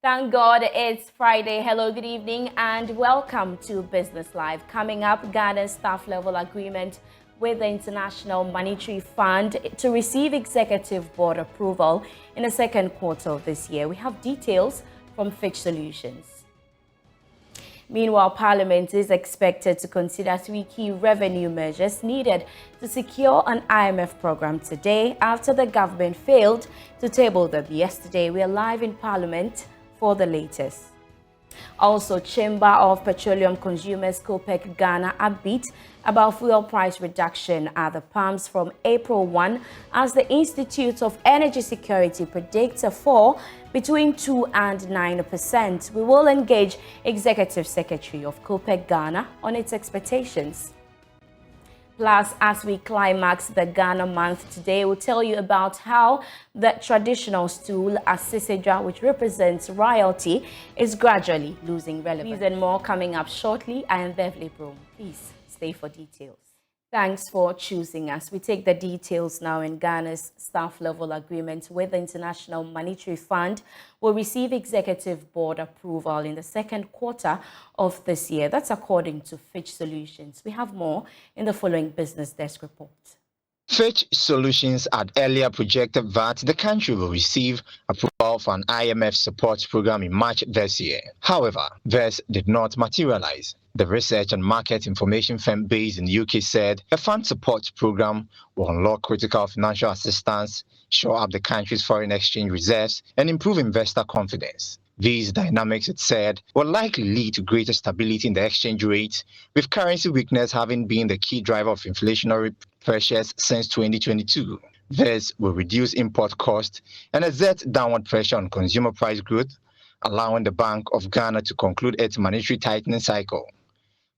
Thank God it's Friday. Hello, good evening, and welcome to Business Live. Coming up, Ghana's staff level agreement with the International Monetary Fund to receive executive board approval in the second quarter of this year. We have details from Fitch Solutions. Meanwhile, Parliament is expected to consider three key revenue measures needed to secure an IMF program today after the government failed to table them yesterday. We are live in Parliament for the latest. Also, Chamber of Petroleum Consumers COPEC Ghana upbeat about fuel price reduction at the pumps from April 1 as the Institute of Energy Security predicts a fall between 2 and 9%. We will engage Executive Secretary of COPEC Ghana on its expectations. Plus, as we climax the Ghana month today, we'll tell you about how the traditional stool, Asisidra, which represents royalty, is gradually losing relevance. These and more coming up shortly. I am Beverly Broohm. Please stay for details. Thanks for choosing us. We take the details now. In Ghana's staff level agreement with the International Monetary Fund will receive executive board approval in the second quarter of this year. That's according to Fitch Solutions. We have more in the following Business Desk report. Fitch Solutions had earlier projected that the country will receive approval for an IMF support program in March this year. However, this did not materialize. The research and market information firm based in the UK said a fund support program will unlock critical financial assistance, shore up the country's foreign exchange reserves, and improve investor confidence. These dynamics, it said, will likely lead to greater stability in the exchange rate, with currency weakness having been the key driver of inflationary pressures since 2022. This will reduce import costs and exert downward pressure on consumer price growth, allowing the Bank of Ghana to conclude its monetary tightening cycle.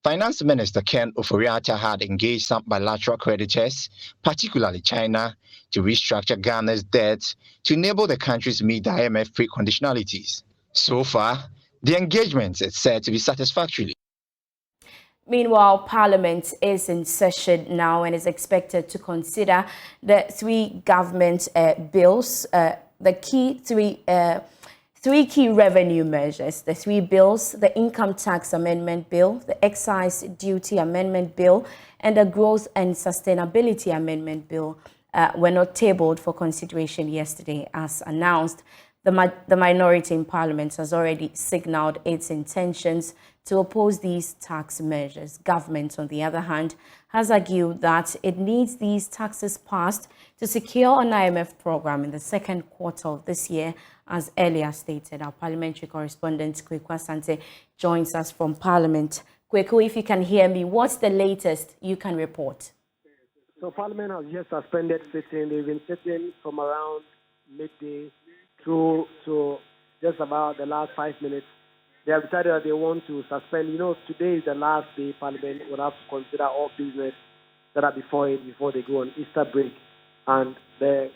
Finance Minister Ken Ofori-Atta had engaged some bilateral creditors, particularly China, to restructure Ghana's debt to enable the country to meet the IMF preconditionalities. So far, the engagement is said to be satisfactory. Meanwhile, Parliament is in session now and is expected to consider the three government bills, three key revenue measures, the three bills: the Income Tax Amendment Bill, the Excise Duty Amendment Bill, and the Growth and Sustainability Amendment Bill were not tabled for consideration yesterday. As announced, the minority in Parliament has already signaled its intentions to oppose these tax measures. Government, on the other hand, has argued that it needs these taxes passed to secure an IMF program in the second quarter of this year, as earlier stated. Our parliamentary correspondent, Kweku Asante, joins us from Parliament. Kweku, if you can hear me, what's the latest you can report? So Parliament has just suspended sitting. They've been sitting from around midday through to just about the last 5 minutes. They have decided that they want to suspend. You know, today is the last day Parliament will have to consider all business that are before it before they go on Easter break. And the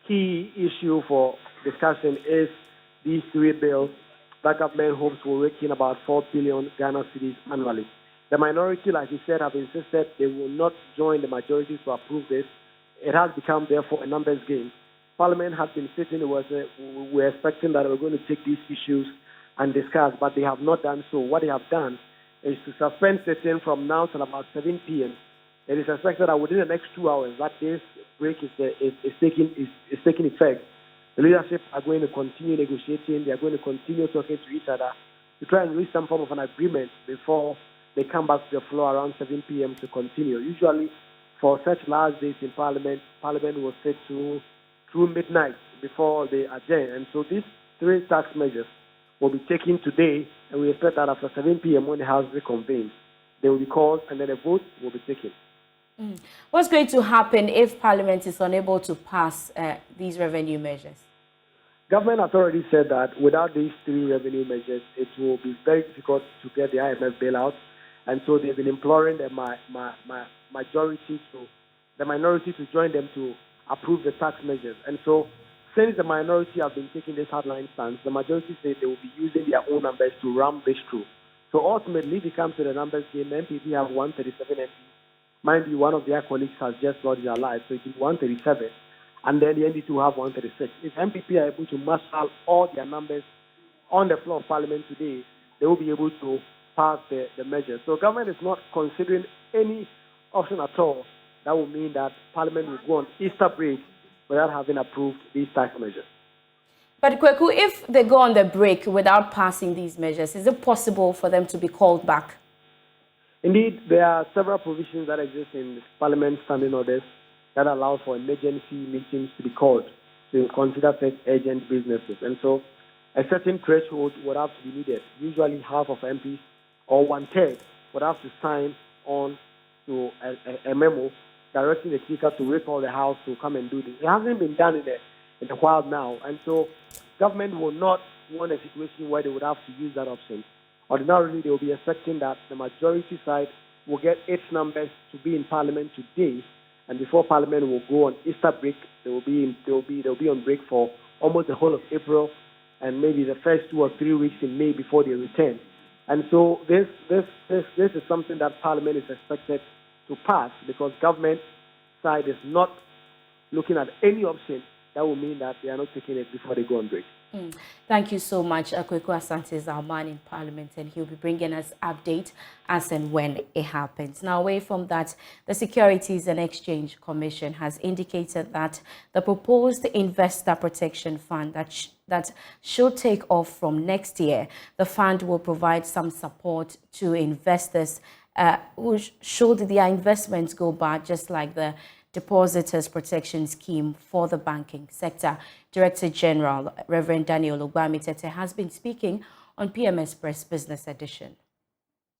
key issue for discussion is these three bills that government hopes will rake in about 4 billion Ghana cedis annually. The minority, like you said, have insisted they will not join the majority to approve this. It has become, therefore, a numbers game. Parliament has been sitting. We're expecting that we're going to take these issues and discuss, but they have not done so. What they have done is to suspend sitting from now till about 7 p.m. It is expected that within the next 2 hours, that this break is taking effect. The leadership are going to continue negotiating. They are going to continue talking to each other to try and reach some form of an agreement before they come back to the floor around 7 p.m. to continue. Usually, for such large days in Parliament will sit through midnight before they adjourn. And so these three tax measures will be taken today, and we expect that after 7 p.m. when the House reconvenes, they will be called and then a vote will be taken. What's going to happen if Parliament is unable to pass these revenue measures? Government has already said that without these three revenue measures, it will be very difficult to get the IMF bailout. And so they've been imploring the minority to join them to approve the tax measures. And so since the minority have been taking this hardline stance, the majority say they will be using their own numbers to ram this through. So ultimately, if it comes to the numbers game, the MPP have 137 MPs. Mind you, one of their colleagues has just lost their life, so it is 137. And then the NDC will have 136. If MPP are able to marshal all their numbers on the floor of Parliament today, they will be able to pass the measure. So government is not considering any option at all that will mean that Parliament will go on Easter break without having approved these tax measures. But Kweku, if they go on the break without passing these measures, is it possible for them to be called back? Indeed, there are several provisions that exist in Parliament standing orders that allow for emergency meetings to be called to consider such urgent businesses. And so a certain threshold would have to be needed. Usually half of MPs or 1/3 would have to sign on to a memo directing the Speaker to recall the House to come and do this. It hasn't been done in a while now. And so government will not want a situation where they would have to use that option. Ordinarily, they will be expecting that the majority side will get its numbers to be in Parliament today, and before Parliament will go on Easter break, they'll be on break for almost the whole of April, and maybe the first 2 or 3 weeks in May before they return. And so this is something that Parliament is expected to pass, because government side is not looking at any option that will mean that they are not taking it before they go on break. Thank you so much. Kweku Asante is our man in Parliament, and he'll be bringing us update as and when it happens. Now, away from that, the Securities and Exchange Commission has indicated that the proposed Investor Protection Fund that should take off from next year, the fund will provide some support to investors who should their investments go bad, just like the Depositors Protection Scheme for the banking sector. Director General Reverend Daniel Ogbamitete has been speaking on PMS Press Business Edition.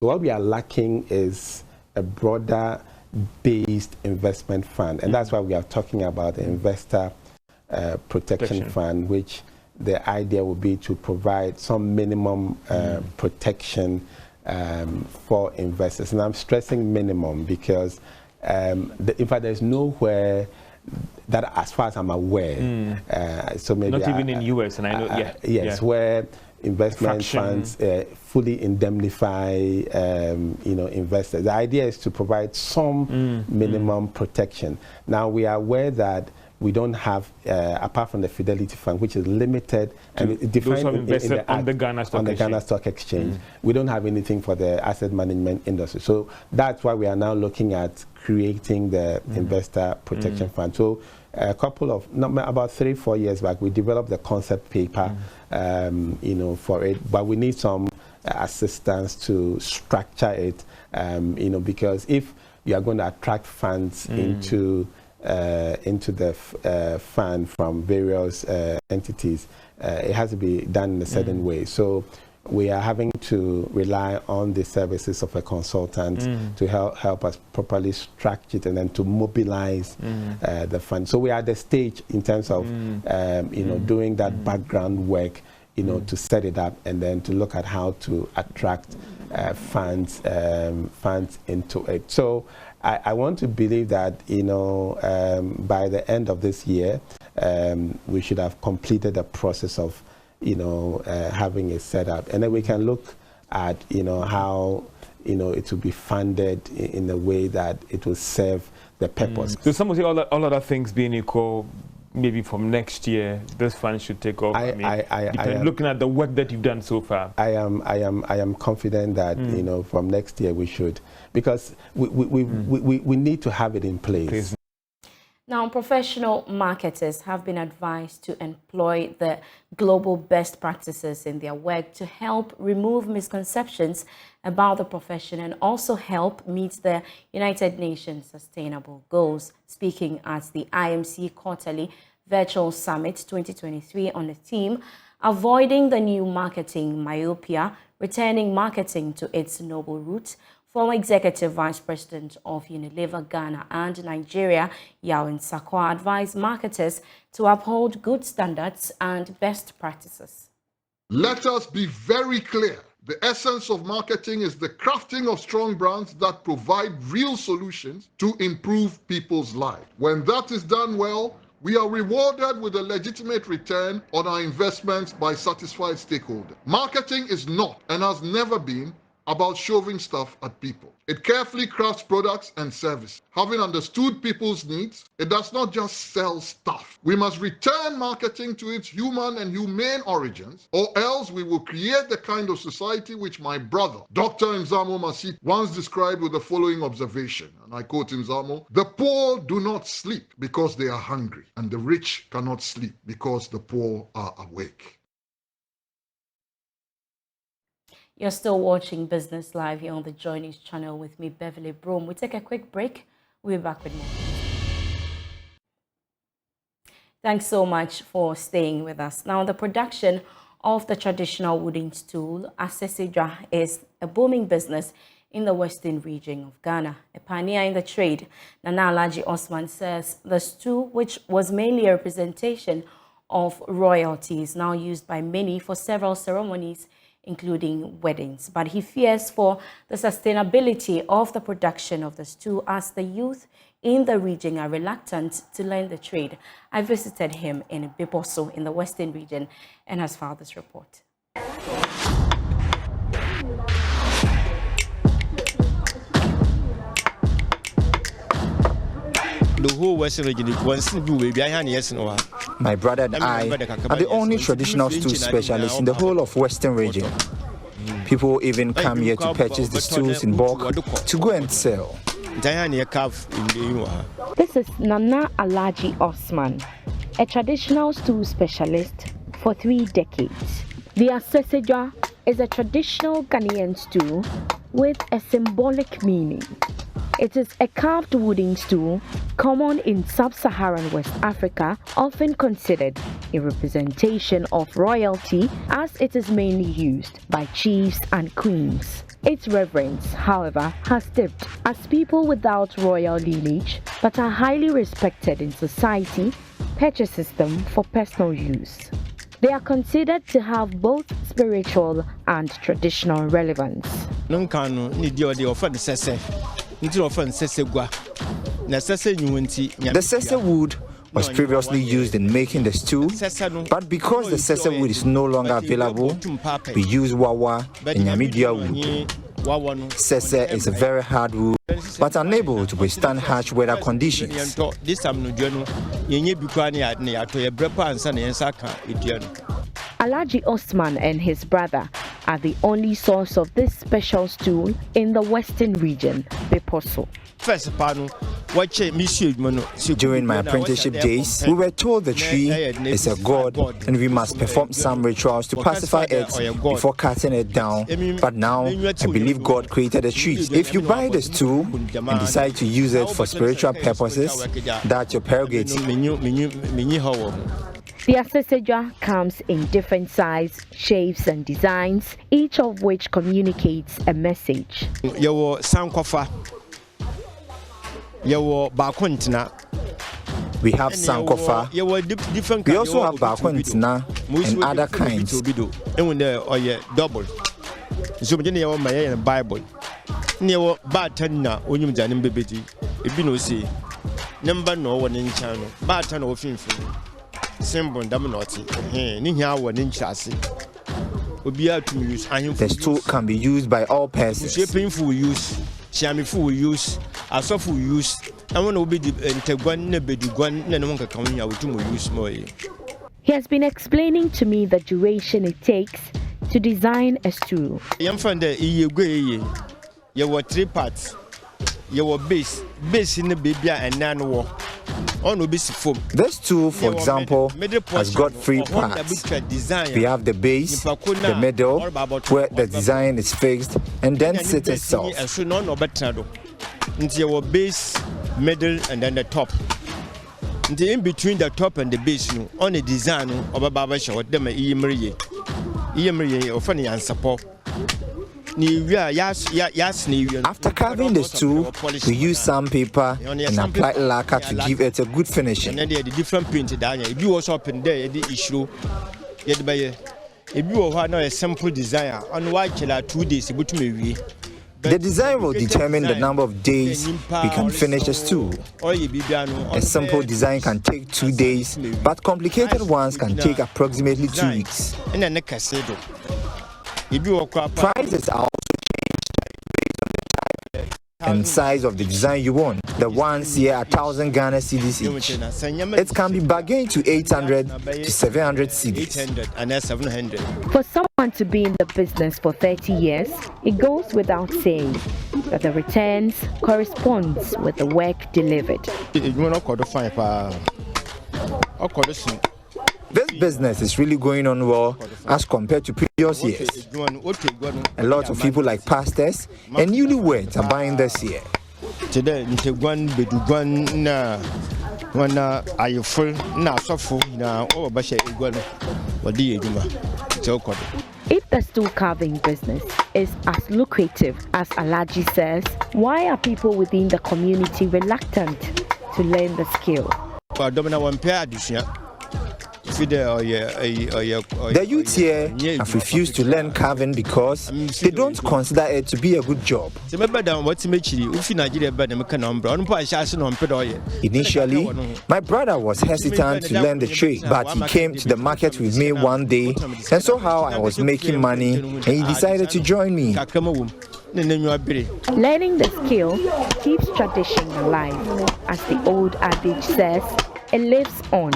What we are lacking is a broader based investment fund, and that's why we are talking about the Investor Protection Fund, which the idea would be to provide some minimum protection for investors. And I'm stressing minimum because in fact, there's nowhere that, as far as I'm aware, so maybe not even in US, and I know, yes, where investment funds fully indemnify, investors. The idea is to provide some minimum protection. Now, we are aware that we don't have, apart from the Fidelity Fund, which is limited and it defined on the Ghana Stock Exchange. We don't have anything for the asset management industry. So that's why we are now looking at creating the Investor Protection Fund. So about 3-4 years back, we developed the concept paper, for it, but we need some assistance to structure it, because if you are going to attract funds into the fund from various entities, it has to be done in a certain way. So we are having to rely on the services of a consultant to help us properly structure it and then to mobilize the fund. So we are at the stage in terms of doing that background work, to set it up and then to look at how to attract funds into it. So I want to believe that by the end of this year we should have completed the process of having it set up, and then we can look at how it will be funded in a way that it will serve the purpose. So some of the all other things being equal, maybe from next year this fund should take off. Looking at the work that you've done so far, I am confident that from next year we should, because we need to have it in place. Please. Now, professional marketers have been advised to employ the global best practices in their work to help remove misconceptions about the profession and also help meet the United Nations Sustainable Goals. Speaking at the IMC Quarterly Virtual Summit 2023 on the theme, Avoiding the New Marketing Myopia, Returning Marketing to its Noble Roots, former Executive Vice President of Unilever Ghana and Nigeria, Yawin Sakwa, advised marketers to uphold good standards and best practices. Let us be very clear. The essence of marketing is the crafting of strong brands that provide real solutions to improve people's lives. When that is done well, we are rewarded with a legitimate return on our investments by satisfied stakeholders. Marketing is not and has never been about shoving stuff at people. It carefully crafts products and services. Having understood people's needs, it does not just sell stuff. We must return marketing to its human and humane origins, or else we will create the kind of society which my brother, Dr. Nzamo Masit, once described with the following observation, and I quote Nzamo: "The poor do not sleep because they are hungry, and the rich cannot sleep because the poor are awake." You're still watching Business Live here on the Joy News channel with me, Beverly Broohm. We take a quick break. We'll be back with more. Thanks so much for staying with us. Now, the production of the traditional wooden stool, Asesidra, is a booming business in the western region of Ghana. A pioneer in the trade, Nana Alhaji Osman says the stool, which was mainly a representation of royalty, is now used by many for several ceremonies, including weddings. But he fears for the sustainability of the production of the stool as the youth in the region are reluctant to learn the trade. I visited him in Biboso in the western region and has filed this report. The whole western region, my brother and I are the only traditional stool specialists in the whole of western region. People even come here to purchase the stools in bulk to go and sell. This is Nana Alhaji Osman, a traditional stool specialist for 3 decades. The Asesidra is a traditional Ghanaian stool with a symbolic meaning. It is a carved wooden stool common in sub-Saharan West Africa, often considered a representation of royalty as it is mainly used by chiefs and queens. Its reverence, however, has dipped as people without royal lineage but are highly respected in society purchases them for personal use. They are considered to have both spiritual and traditional relevance. The sese wood was previously used in making the stool, but because the sese wood is no longer available, we use wawa and yamidia wood. Sese is a very hard wood, but unable to withstand harsh weather conditions. Alhaji Osman and his brother are the only source of this special stool in the western region, Biboso. During my apprenticeship days, we were told the tree is a god and we must perform some rituals to pacify it before cutting it down. But now, I believe God created the tree. If you buy the stool and decide to use it for spiritual purposes, that's your prerogative. The Asesidra comes in different sizes, shapes and designs, each of which communicates a message. We have sankofa. We also have bakwintina and other kinds. The stool can be used by all persons. He has been explaining to me the duration it takes to design a stool. There were 3 parts. There were base in the baby and nan. This tool, for example, has got 3 parts. We have the base, the middle, where the design is fixed, and then sits itself. There were base, middle, and then the top. In between the top and the base, on the design of a barber show, them often and support. After carving the stool, we use sandpaper and apply lacquer to give it a good finish. And then the different paint down here. If you was up in there, the issue, if you have a simple design, on why 2 days, the design will determine the number of days we can finish a stool. A simple design can take 2 days, but complicated ones can take approximately 2 weeks. Prices are also changed and size of the design you want. The ones here are 1,000 Ghana cedis each. It can be bargained to 800 to 700 cedis. For someone to be in the business for 30 years, it goes without saying that the returns corresponds with the work delivered. This business is really going on well as compared to previous years. A lot of people like pastors and newlyweds are buying this year. If the stool carving business is as lucrative as Alaji says, why are people within the community reluctant to learn the skill? The youth here have refused to learn carving because they don't consider it to be a good job. Initially, my brother was hesitant to learn the trade, but he came to the market with me one day and saw how I was making money, and he decided to join me. Learning the skill keeps tradition alive. As the old adage says, it lives on.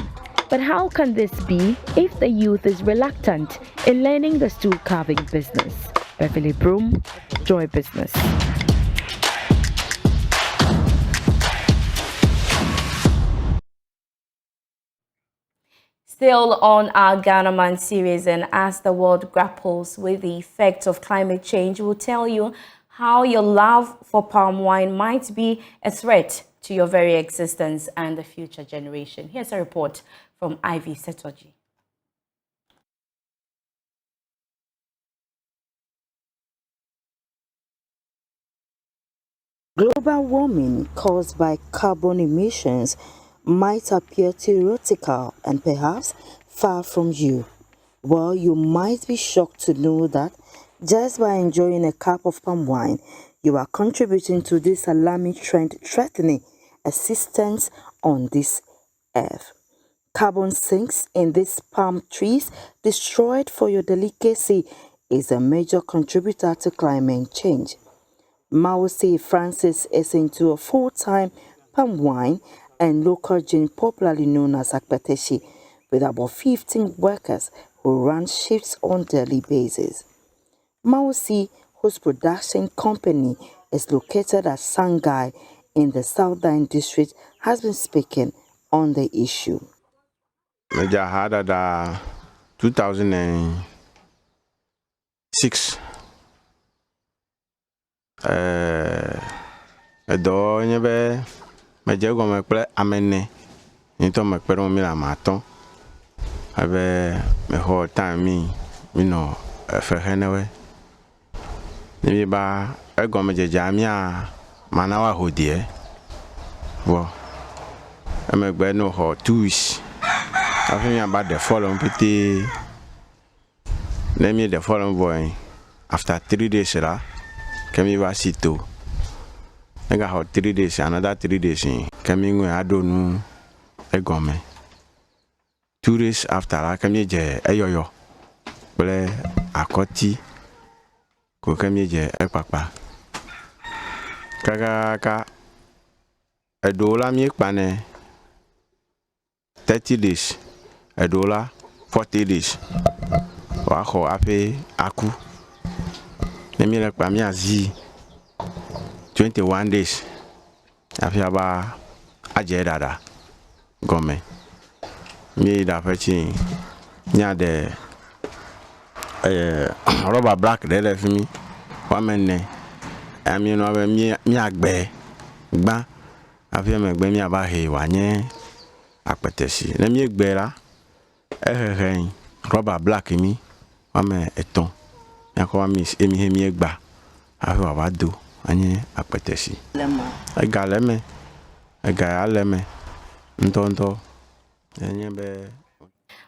But how can this be if the youth is reluctant in learning the stool carving business? Beverly Broohm, Joy Business. Still on our Ghana Man series, and as the world grapples with the effects of climate change, we'll tell you how your love for palm wine might be a threat to your very existence and the future generation. Here's a report from Ivy Setoji. Global warming caused by carbon emissions might appear theoretical and perhaps far from you. Well, you might be shocked to know that just by enjoying a cup of palm wine, you are contributing to this alarming trend threatening existence on this earth. Carbon sinks in these palm trees destroyed for your delicacy is a major contributor to climate change. Mausi Francis is into a full-time palm wine and local gin popularly known as akpateshi, with about 15 workers who run shifts on daily basis. Mausi, whose production company is located at Sangai in the Southern District, has been speaking on the issue. I had 2006. Do nyebe majego mekple amene nito mekpero mi la maton abe me ho time mi no fehenewe ni ba ego mejeja mi a manawa hodie wo emegbe no ho 2 weeks after about the following pretty let me the following boy after 3 days la kemi ba sito I got 3 days, another 3 days coming when I don't know a gome 2 days after I come je ayoyo bele akoti ko kemi je e papa kaka edola mi pane 30 days edola 40 days wa ho ape aku nemi le pa mi azi 21 days after ba ajedada gome mi da fechi nya de rubber black de le fi mi wa menne ami no be mi agbe gba after me gbe mi aba he wa nye akpetesi na mi gbe la rubber black mi wa me eton yakwa mi emi he mi gba after wa do anye akpetesi egaleme egaleme ntonto enye be.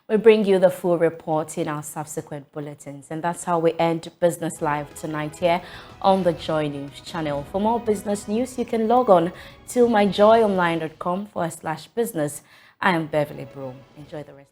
We bring you the full report in our subsequent bulletins, and that's how we end Business Live tonight here on the Joy News channel. For more business news, you can log on to myjoyonline.com/business. I am Beverly Broohm. Enjoy the rest.